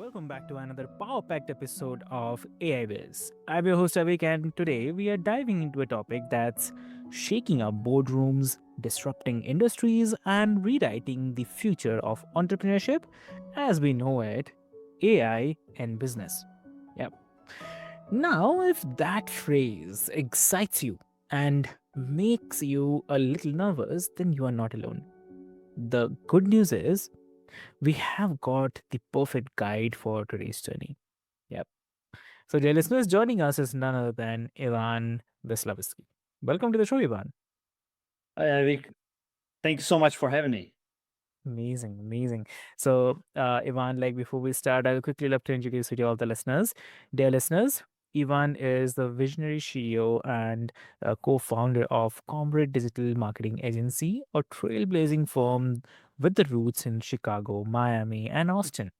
welcome back to another power packed episode of AIBiz. I'm your host Avik, and today we are diving into a topic that's shaking up boardrooms, disrupting industries, and rewriting the future of entrepreneurship as we know it, AI and business. Yep. Now, if that phrase excites you and makes you a little nervous, then you are not alone. The good news is we have got the perfect guide for today's journey. Yep. So, dear listeners, joining us is none other than Ivan Vislavskiy. Welcome to the show, Ivan. Hi, Avik. Thank you so much for having me. Amazing, amazing. So, Ivan, like before we start, I'll quickly love to introduce you to all the listeners. Dear listeners, Ivan is the visionary CEO and co-founder of Comrade Digital Marketing Agency, a trailblazing firm with the roots in Chicago, Miami, and Austin.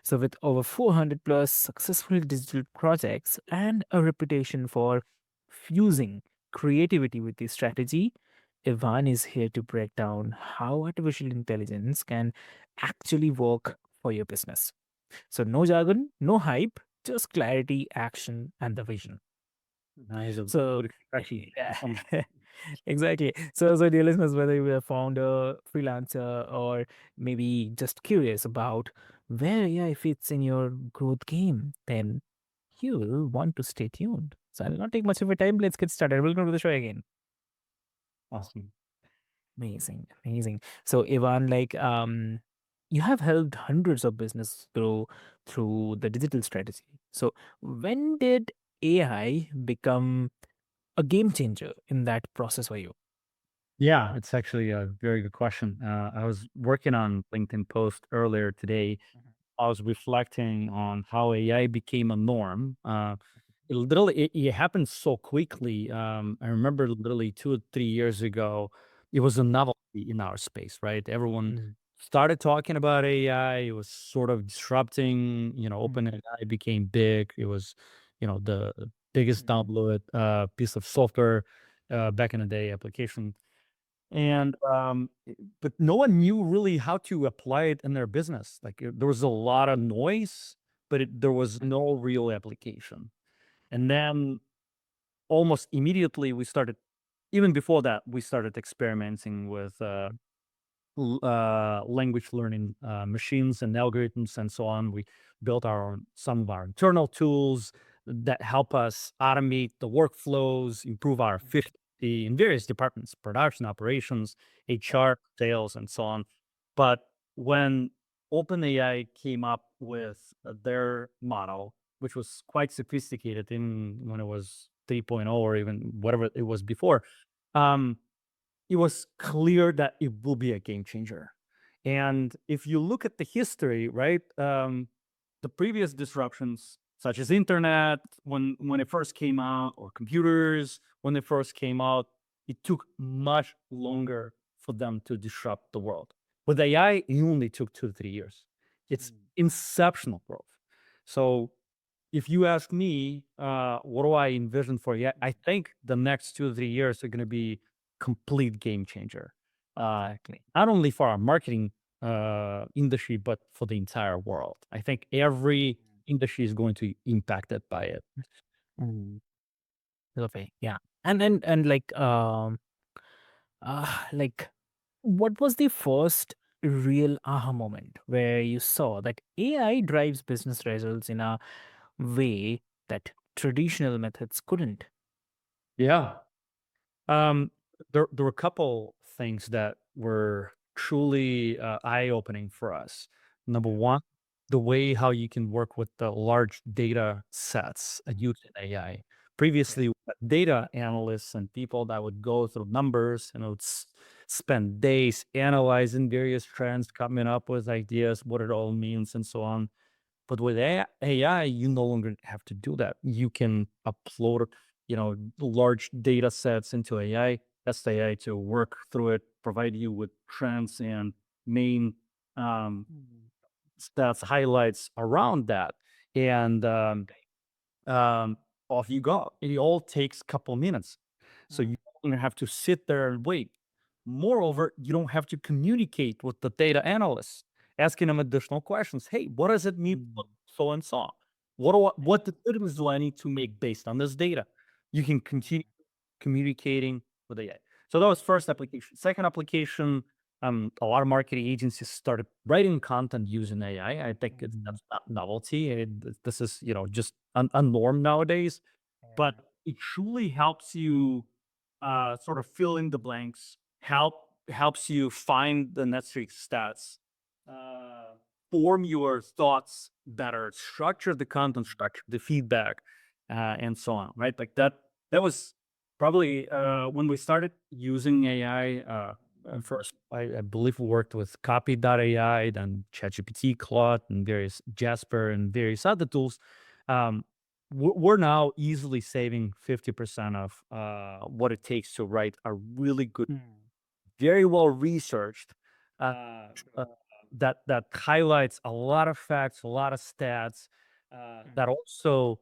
So, with over 400 plus successful digital projects and a reputation for fusing creativity with the strategy, Ivan is here to break down how artificial intelligence can actually work for your business. So, no jargon, no hype, just clarity, action, and the vision. Nice, a So, good expression. yeah, Um, exactly. So, dear listeners, whether you're a founder, freelancer, or maybe just curious about where AI fits in your growth game, then you will want to stay tuned. So, I'll not take much of your time. Let's get started. Welcome to the show again. awesome. Amazing, amazing. So, Ivan, you have helped hundreds of business grow through the digital strategy. So, when did AI become a game changer in that process for you? Yeah, it's actually a very good question. I was working on LinkedIn post earlier today. Mhm. I was reflecting on how AI became a norm. It happened so quickly. I remember literally 2 or 3 years ago, it was a novelty in our space, right? Everyone Mm, started talking about AI. It was sort of disrupting. mm, Open AI became big. It was, the biggest mm, download piece of software back in the day application. And but no one knew really how to apply it in their business. Like there was a lot of noise, but there was no real application. And then almost immediately we started, even before that, we started experimenting with language learning machines and algorithms and so on. We built some of our internal tools that help us automate the workflows, improve our mm, efficiency in various departments, production, operations, HR, sales, and so on. But when OpenAI came up with their model, which was quite sophisticated in when it was 3.0 or even whatever it was before, um, it was clear that it will be a game changer. And if you look at the history, right, the previous disruptions, such as internet, when it first came out, or computers when they first came out, it took much longer for them to disrupt the world. With AI, it only took 2 to 3 years. It's mm, exceptional growth. So if you ask me, what do I envision for yeah, I mm. think the next 2 to 3 years are going to be complete game changer. Uh, Exactly. Not only for our marketing industry, but for the entire world. I think every industry is going to be impacted by it. Mm. Okay. Yeah. And what was the first real aha moment where you saw that AI drives business results in a way that traditional methods couldn't? Yeah. Um, there were a couple things that were truly eye-opening for us. Number one, the way how you can work with the large data sets using AI. Yeah. Previously, we had data analysts and people that would go through numbers and would spend days analyzing various trends, coming up with ideas, what it all means, and so on. But with AI, you no longer have to do that. You can upload, large data sets into AI, ask AI to work through it, provide you with trends and main um, Mm. stats highlights around that, and Okay. um, off you go. It all takes a couple minutes, so Mm. you don't have to sit there and wait. Moreover, you don't have to communicate with the data analysts, asking them additional questions. Hey, what does it mean Mm. so and so. What decisions do I need to make based on this data? You can continue communicating with AI. So that was first application. Second application, a lot of marketing agencies started writing content using AI. I think Mhm. that's not novelty. This is just a norm nowadays, but Yeah. it truly helps you sort of fill in the blanks. Helps you find the necessary stats, uh, form your thoughts better, structure the content, structure the feedback, and so on. Right, like that. That was probably when we started using AI. First, I believe we worked with Copy.ai, then ChatGPT, Claude, and various Jasper and various other tools. Um, we're now easily saving 50% of what it takes to write a really good, Mm. very well researched, uh, uh, True. that highlights a lot of facts, a lot of stats, that Mm. also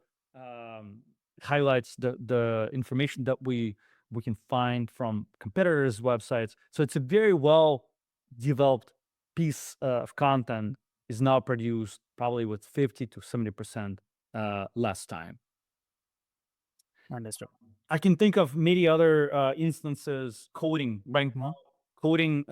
highlights the information that we can find from competitors' websites. So it's a very well developed piece of content is now produced probably with 50 to 70% less time. Understood. I can think of many other instances. Coding right now. Mhm. Coding,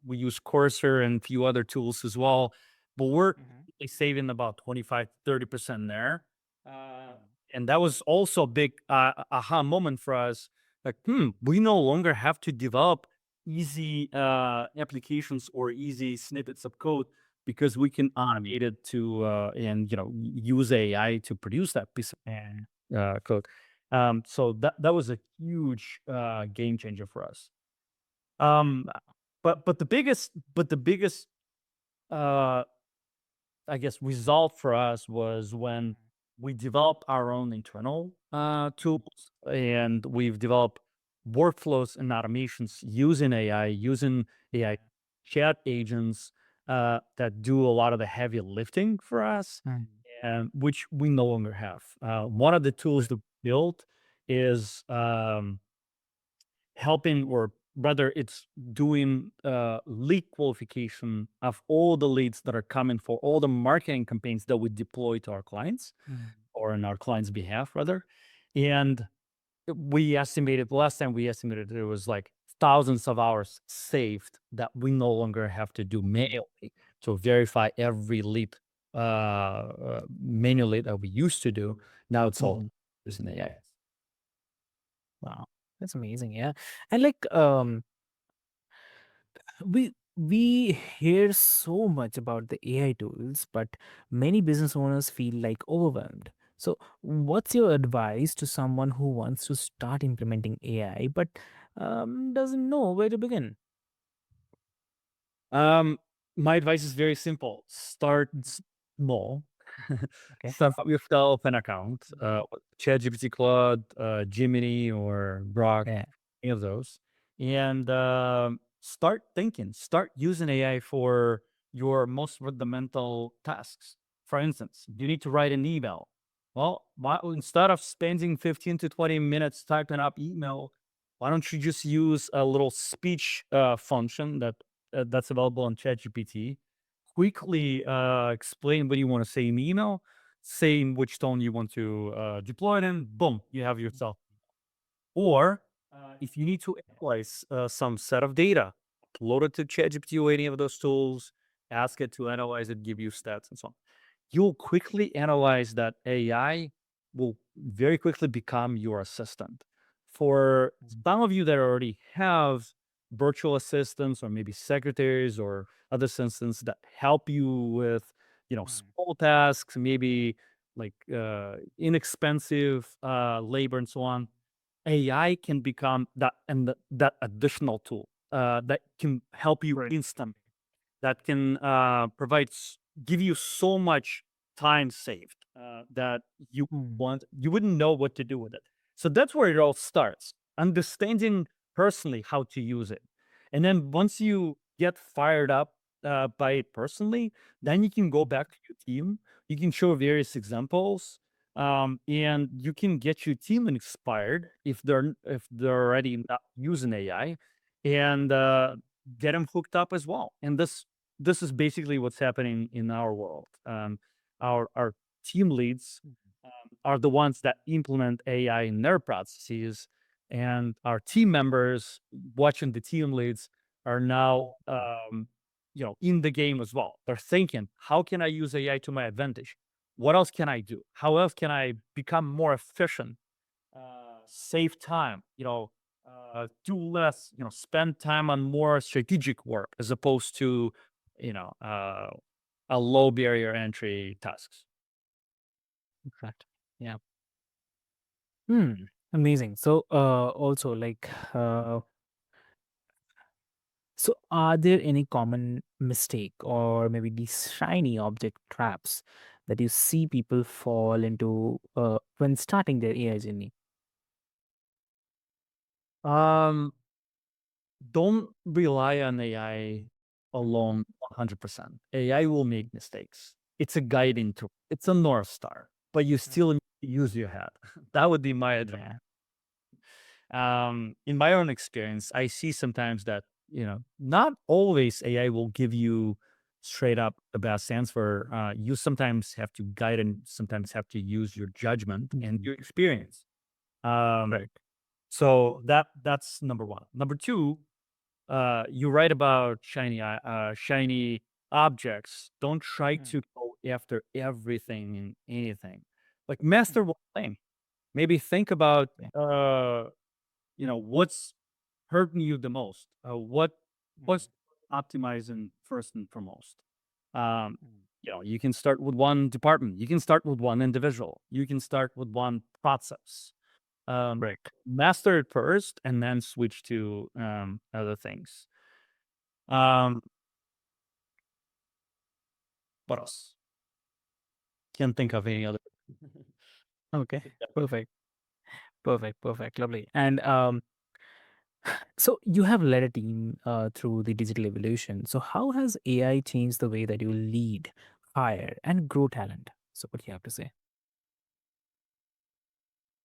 we use Cursor and a few other tools as well, but we're Mhm. really saving about 25 to 30% there. Uh, Mm. and that was also a big aha moment for us. Like, we no longer have to develop easy applications or easy snippets of code because we can automate it to and use AI to produce that piece of Yeah. code. So that was a huge game changer for us. Um, but the biggest uh, I guess result for us was when we developed our own internal Mhm. tools, and we've developed workflows and automations using AI, using AI Yeah. chat agents that do a lot of the heavy lifting for us, Mm. and which we no longer have. One of the tools Great. that we built is helping, or rather it's doing lead qualification of all the leads that are coming for all the marketing campaigns that we deploy to our clients, Mm. or on our clients behalf rather. And we estimated, the last time we estimated, there was like thousands of hours saved that we no longer have to do Mm. manually to verify every lead manually that we used to do. Now it's all Mhm. using AI. Wow. That's amazing. Yeah. And like we hear so much about the AI tools, but many business owners feel like overwhelmed. So, what's your advice to someone who wants to start implementing AI but doesn't know where to begin? Um, my advice is very simple. Start small. Okay. Start with the open account, Mhm. ChatGPT, Claude, Gemini, or Grok, Yeah. any of those, and start thinking. Start using AI for your most fundamental tasks. For instance, you need to write an email. Well, instead of spending 15 to 20 minutes typing up email, why don't you just use a little speech function that's available on ChatGPT? Quickly explain what you want to say in the email, say in which tone you want to deploy it in. Boom, you have yourself. Or if you need to analyze some set of data, upload it to ChatGPT or any of those tools, ask it to analyze it, give you stats and so on. You'll quickly analyze that. AI will very quickly become your assistant. For Mhm. some of you that already have virtual assistants or maybe secretaries or other assistants that help you with, Mm. small tasks, maybe like inexpensive labor and so on, AI can become that additional tool that can help you Great. instantly, that can give you so much time saved that Mm. you wouldn't know what to do with it. So that's where it all starts. Understanding personally how to use it, and then once you get fired up by it personally, then you can go back to your team. You can show various examples, and you can get your team inspired if they're already not using AI, and get them hooked up as well. And this is basically what's happening in our world. our team leads are the ones that implement AI in their processes, and our team members watching the team leads are now in the game as well. They're thinking, how can I use AI to my advantage? What else can I do? How else can I become more efficient, save time, do less, spend time on more strategic work as opposed to, you know, uh, a low barrier entry tasks. Exactly. Yeah. Hmm. Amazing. So, also like, so are there any common mistake or maybe these shiny object traps that you see people fall into when starting their AI journey? Um, don't rely on AI alone 100%. AI will make mistakes. It's a guiding tool. It's a North Star, but you still need to use your head. That would be my advice. Yeah. In my own experience, I see sometimes that, not always AI will give you straight up the best answer. You sometimes have to guide and sometimes have to use your judgment and Mhm. your experience. Um, Right. so that's number one. Number two, you write about shiny objects. Don't try Mm. to go after everything and anything. Like master one thing. Maybe think about Yeah. what's hurting you the most. What's Mm. optimizing first and foremost. Um, Mm. you can start with one department. You can start with one individual. You can start with one process. Um, Right. Master it first, and then switch to other things. Um, what else? Can't think of any other. Okay. Perfect. Perfect. Perfect. Lovely. And so you have led a team through the digital evolution. So how has AI changed the way that you lead, hire, and grow talent? So what do you have to say?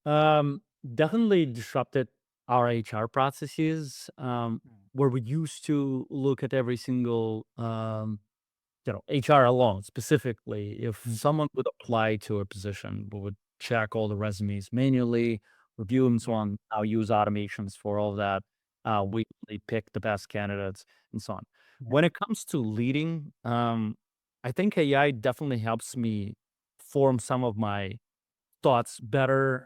Um, Definitely disrupted our HR processes, where we used to look at every single HR alone. Specifically, if someone would apply to a position, we would check all the resumes manually, review and so Yeah. on. I'll use automations for all that. We pick the best candidates and so on. Yeah. When it comes to leading, I think AI definitely helps me form some of my thoughts better,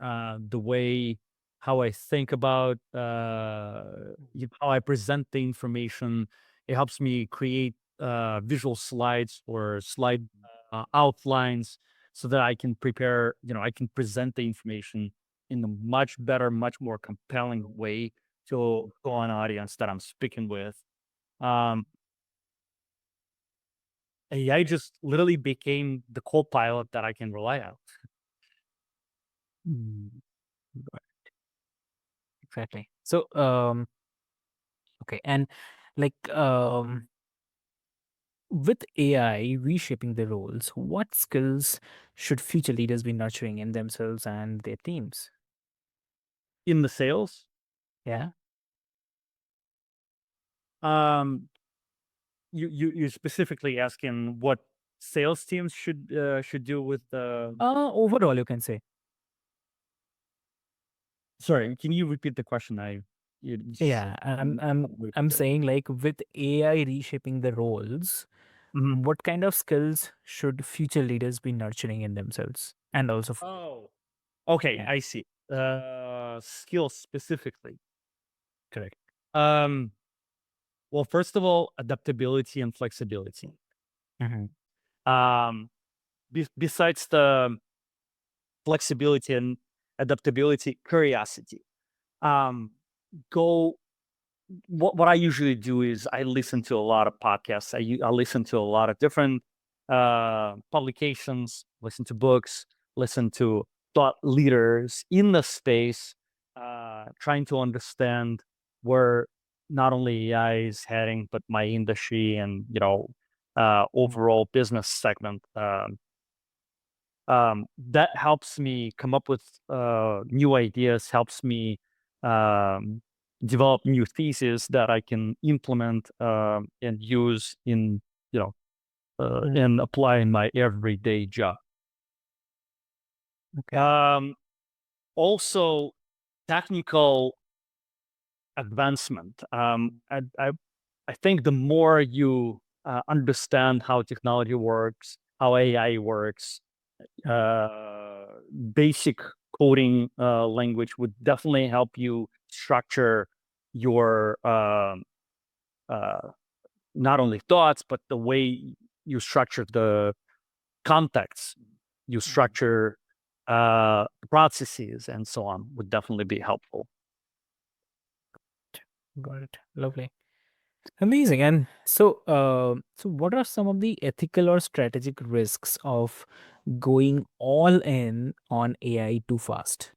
the way how I think about how I present the information. It helps me create visual slides or slide outlines so that I can prepare, I can present the information in a much better, much more compelling way to an audience that I'm speaking with. Um, AI just literally became the co-pilot that I can rely on. Mm. Right. Exactly. So okay, and like with AI reshaping the roles, what skills should future leaders be nurturing in themselves and their teams? In the sales, Yeah. um, you're specifically asking what sales teams should do with the. Overall, you can say. Sorry, can you repeat the question? Yeah, I'm saying like with AI reshaping the roles, Mhm. what kind of skills should future leaders be nurturing in themselves and also Oh, okay, yeah. I see. Skills specifically. Correct. Um, well, first of all, adaptability and flexibility. Hmm. Um, Besides the flexibility and adaptability, curiosity. Um, go what I usually do is I listen to a lot of podcasts. I listen to a lot of different publications, listen to books, listen to thought leaders in the space, trying to understand where not only AI is heading, but my industry and overall business segment. That helps me come up with new ideas, helps me um, develop new theses that I can implement and use in you know and apply in my everyday job. Okay. Also, technical advancement. I think the more you understand how technology works, how AI works, uh, basic coding language would definitely help you structure your uh, not only thoughts, but the way you structure the contexts, you structure processes, and so on would definitely be helpful. Got it. Lovely. Amazing. And so what are some of the ethical or strategic risks of going all in on AI too fast?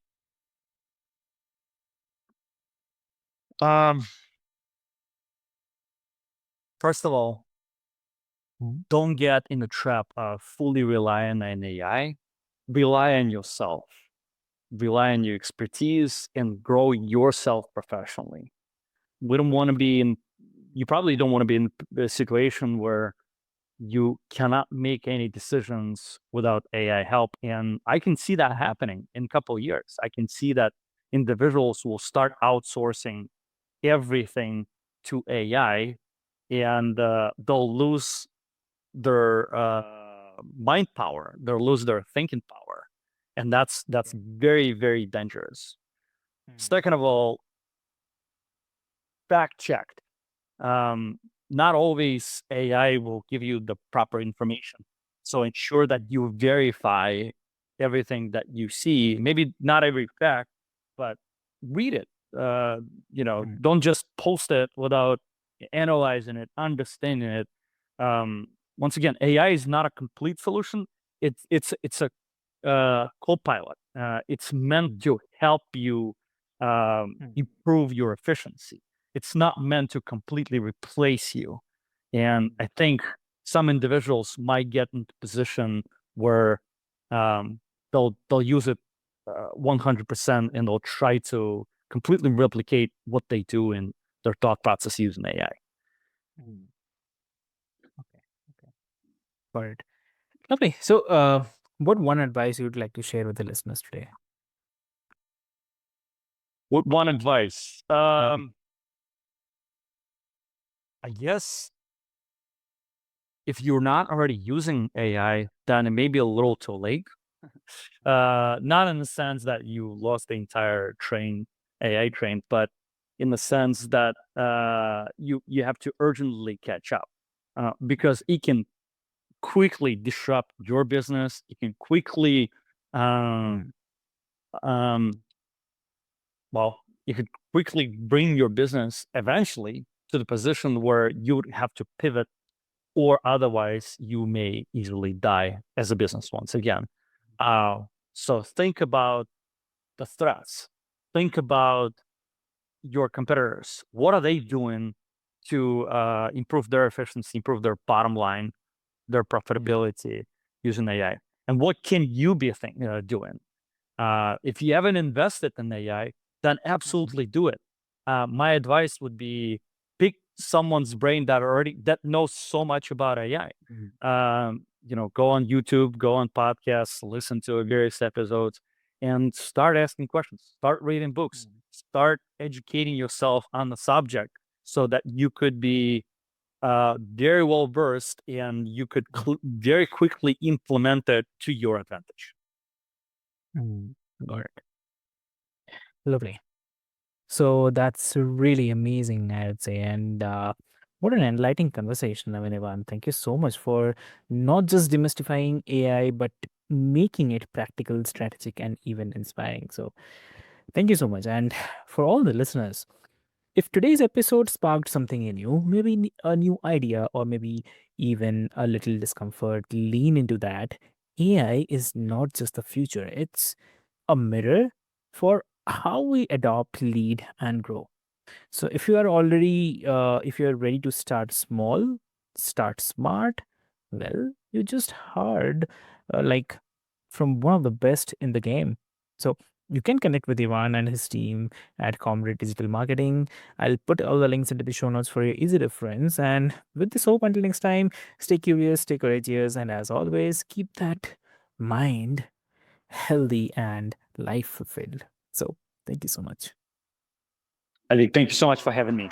Um, First of all, Mhm. don't get in the trap of fully relying on AI. Rely on yourself, rely on your expertise, and grow yourself professionally. We don't want to be in, you probably don't want to be in a situation where you cannot make any decisions without AI help. And I can see that happening in a couple of years. I can see that individuals will start outsourcing everything to AI, and they'll lose their mind power. They'll lose their thinking power, and that's very, very dangerous. Second of all, fact checked. Um, Not always AI will give you the proper information. So ensure that you verify everything that you see. Maybe not every fact, but read it. Don't just post it without analyzing it, understanding it. Once again, AI is not a complete solution. It's a co-pilot. It's meant to help you improve your efficiency. It's not meant to completely replace you. And I think some individuals might get into a position where um, they'll use it 100%, and they'll try to completely replicate what they do in their thought process using AI. Mm. Okay. Okay. Got it. Lovely. So, what one advice you would like to share with the listeners today? What one advice? I guess if you're not already using AI, then it may be a little too late. Not in the sense that you lost the entire AI train, but in the sense that you have to urgently catch up, because it can quickly disrupt your business. It can quickly, um, um, well, it could quickly bring your business eventually to the position where you would have to pivot, or otherwise you may easily die as a business once again. So think about the threats. Think about your competitors. What are they doing to improve their efficiency, improve their bottom line, their profitability using AI? And what can you be doing? If you haven't invested in AI, then absolutely do it. My advice would be pick someone's brain that knows so much about AI. Go on YouTube, go on podcasts, listen to various episodes, and start asking questions. Start reading books. Start educating yourself on the subject so that you could be very well versed, and you could very quickly implement it to your advantage. Got it. Lovely. So that's really amazing, I would say. And what an enlightening conversation, I mean, Ivan. Thank you so much for not just demystifying AI, but making it practical, strategic, and even inspiring. So thank you so much. And for all the listeners, if today's episode sparked something in you, maybe a new idea or maybe even a little discomfort, lean into that. AI is not just the future, it's a mirror for how we adopt, lead, and grow. So if you are ready to start small, start smart, well, you just heard like from one of the best in the game. So You can connect with Ivan and his team at Comrade Digital Marketing. I'll put all the links into the show notes for your easy reference. And with this hope, until next time, stay curious, stay courageous, and as always, keep that mind healthy and life fulfilled. So, thank you so much. Avik, thank you so much for having me.